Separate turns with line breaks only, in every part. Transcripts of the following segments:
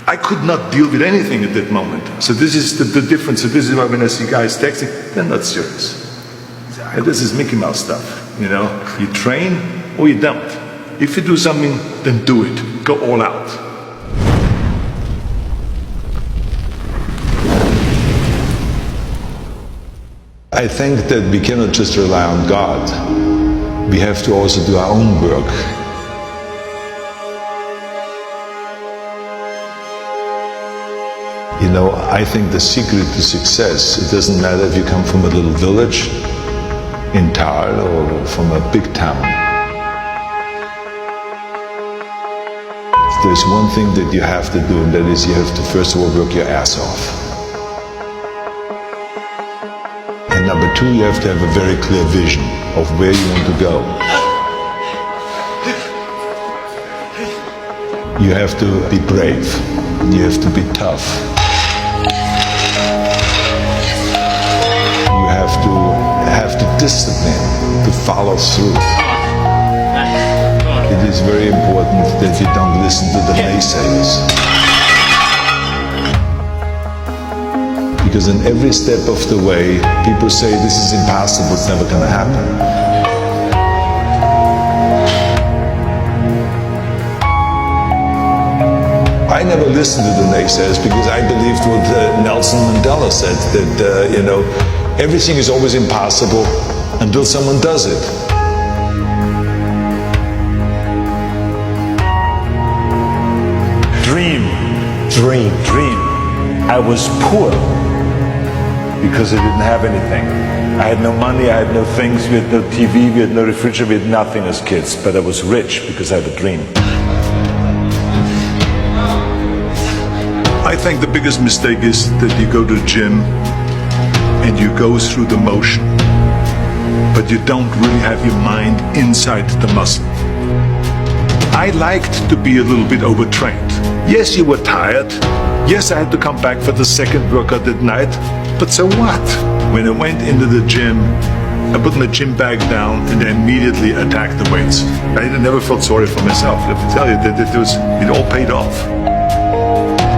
I could not deal with anything at that moment. So this is the difference. So this is why when I see guys texting, they're not serious. This is Mickey Mouse stuff, you know. You train or you don't. If you do something, then do it. Go all out.
I think that we cannot just rely on God. We have to also do our own work. You know, I think the secret to success, it doesn't matter if you come from a little village in Tal or from a big town. There's one thing that you have to do, and that is you have to first of all work your ass off. And number two, you have to have a very clear vision of where you want to go. You have to be brave. You have to be tough. You have the discipline to follow through. It is very important that you don't listen to the naysayers. Because in every step of the way, people say this is impossible, it's never going to happen. I never listened to the naysayers because I believed what Nelson Mandela said, that you know, everything is always impossible until someone does it.
Dream. I was poor because I didn't have anything. I had no money, I had no things, we had no TV, we had no refrigerator, we had nothing as kids. But I was rich because I had a dream.
I think the biggest mistake is that you go to the gym and you go through the motion, but you don't really have your mind inside the muscle. I liked to be a little bit overtrained. Yes, you were tired. Yes, I had to come back for the second workout at night. But so what? When I went into the gym, I put my gym bag down and I immediately attacked the weights. I never felt sorry for myself. I have to tell you that it all paid off.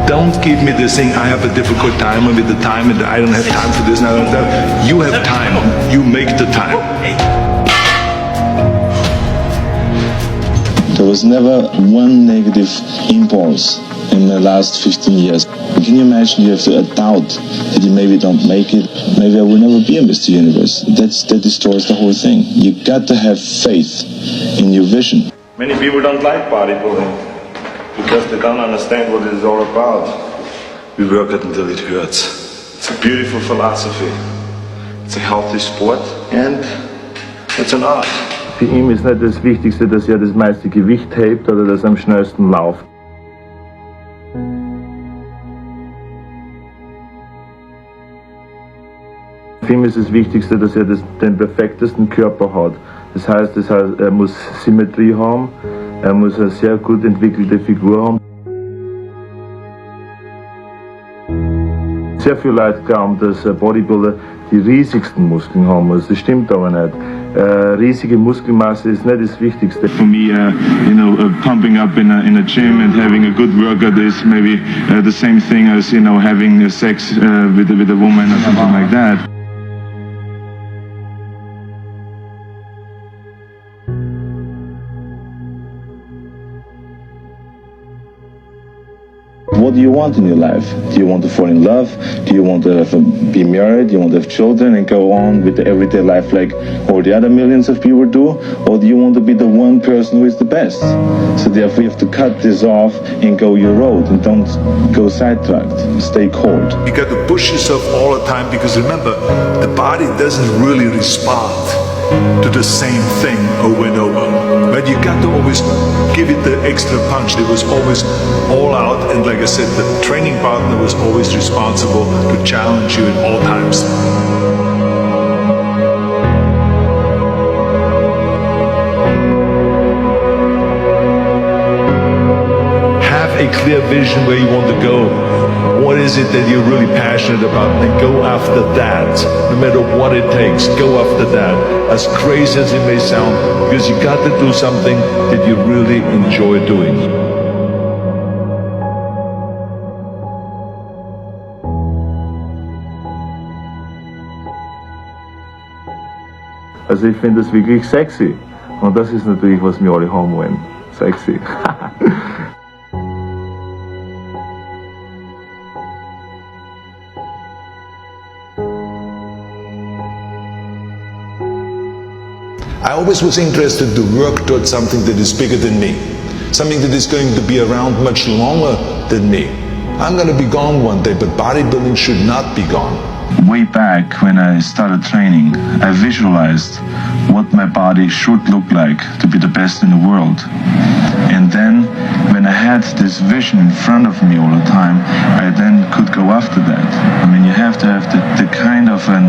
Don't give me this thing, I have a difficult time with the time and I don't have time for this and I don't have that. You have time. You make the time.
There was never one negative impulse in the last 15 years. Can you imagine you have to doubt that you maybe don't make it? Maybe I will never be a Mr. Universe. That destroys the whole thing. You got to have faith in your vision.
Many people don't like bodybuilding because they don't understand what it is all about.
We work it until it hurts.
It's a beautiful philosophy. It's a healthy sport and it's an art.
Für ihn ist nicht das Wichtigste, dass er das meiste Gewicht hebt oder dass er am schnellsten läuft. Für ihn ist das Wichtigste, dass er den perfektesten Körper hat. Das heißt, er muss Symmetrie haben, er muss eine sehr gut entwickelte Figur haben. Sehr viele Leute glauben, dass Bodybuilder die riesigsten Muskeln haben muss. Das stimmt aber nicht. Riesige Muskelmasse is not das Wichtigste.
For me, pumping up in a gym and having a good workout is maybe the same thing as, having sex with a woman or something like that.
What do you want in your life? Do you want to fall in love? Do you want to be married? Do you want to have children and go on with the everyday life like all the other millions of people do? Or do you want to be the one person who is the best? So therefore you have to cut this off and go your road and don't go sidetracked. Stay cold.
You got to push yourself all the time because remember, the body doesn't really respond to the same thing over and over. But you got to always give it the extra punch. It was always all out, and like I said, the training partner was always responsible to challenge you at all times. Have a clear vision where you want to go. What is it that you're really passionate about? And go after that. No matter what it takes, go after that. As crazy as it may sound, because you got to do something that you really enjoy doing.
Also ich finde das wirklich sexy. Und das ist natürlich, was wir alle haben wollen. Sexy.
I always was interested to work towards something that is bigger than me, something that is going to be around much longer than me. I'm going to be gone one day, but bodybuilding should not be gone.
Way back when I started training, I visualized what my body should look like to be the best in the world. And then, when I had this vision in front of me all the time, I then could go after that. I mean, you have to have the kind of a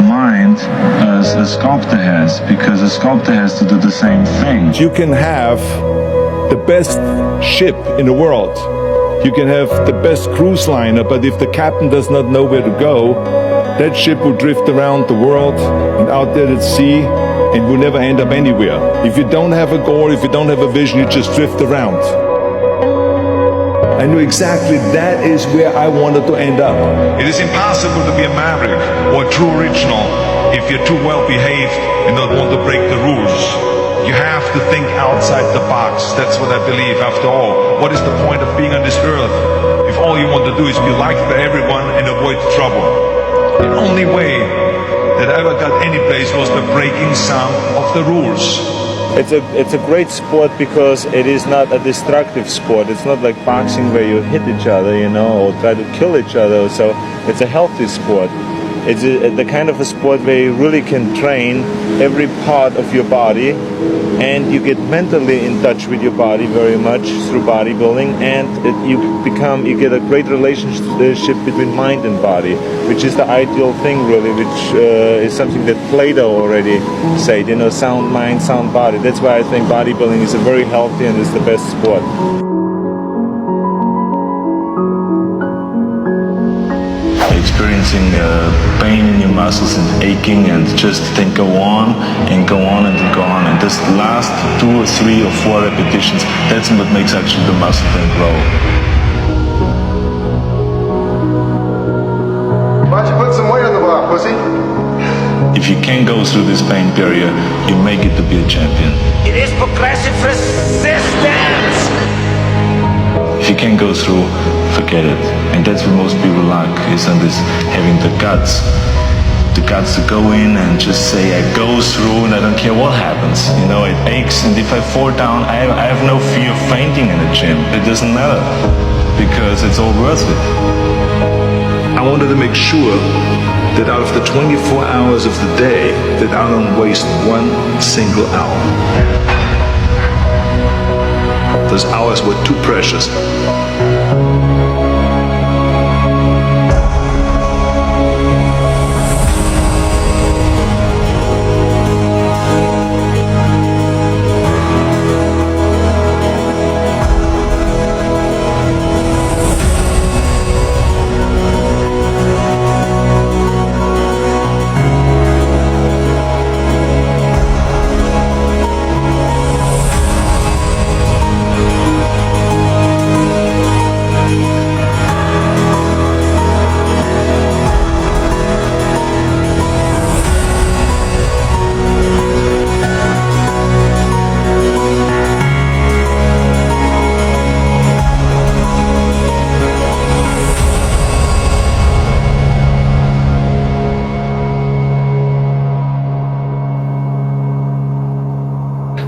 mind as a sculptor has, because a sculptor has to do the same thing.
You can have the best ship in the world. You can have the best cruise liner, but if the captain does not know where to go, that ship will drift around the world and out there at sea and will never end up anywhere. If you don't have a goal, if you don't have a vision, you just drift around. I knew exactly that is where I wanted to end up.
It is impossible to be a maverick or a true original if you're too well behaved and don't want to break the rules. You have to think outside the box. That's what I believe. After all, what is the point of being on this earth if all you want to do is be liked by everyone and avoid trouble? The only way that I ever got any place was by breaking some of the rules.
It's a great sport because it is not a destructive sport. It's not like boxing where you hit each other, you know, or try to kill each other. So it's a healthy sport. It's the kind of a sport where you really can train every part of your body, and you get mentally in touch with your body very much through bodybuilding, and you get a great relationship between mind and body, which is the ideal thing really, which is something that Plato already said, you know, sound mind, sound body. That's why I think bodybuilding is a very healthy and is the best sport.
Experiencing pain in your muscles and aching, and just then go on and go on and go on, and this last 2 or 3 or 4 repetitions, that's what makes actually the muscle then grow.
Why don't you put some weight on the bar, pussy?
If you can go through this pain barrier, you make it to be a champion.
It is progressive resistance!
If you can't go through, forget it. And that's what most people lack, is on this, having the guts to go in and just say, I go through and I don't care what happens. You know, it aches, and if I fall down, I have no fear of fainting in the gym. It doesn't matter, because it's all worth it.
I wanted to make sure that out of the 24 hours of the day, that I don't waste one single hour. Those hours were too precious.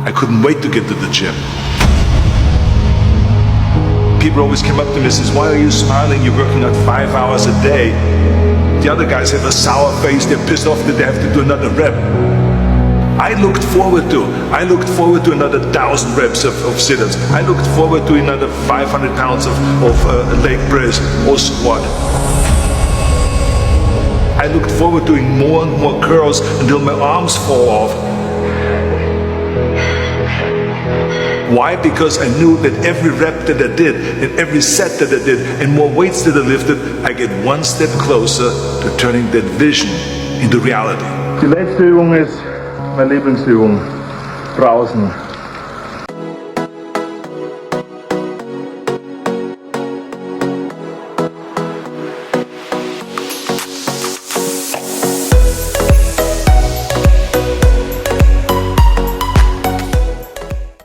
I couldn't wait to get to the gym. People always came up to me and says, why are you smiling? You're working out 5 hours a day. The other guys have a sour face. They're pissed off that they have to do another rep. I looked forward to another 1,000 reps of sit-ups. I looked forward to another 500 pounds of leg press or squat. I looked forward to doing more and more curls until my arms fall off. Why? Because I knew that every rep that I did, and every set that I did, and more weights that I lifted, I get one step closer to turning that vision into reality.
Die letzte Übung ist meine Lieblingsübung, draußen.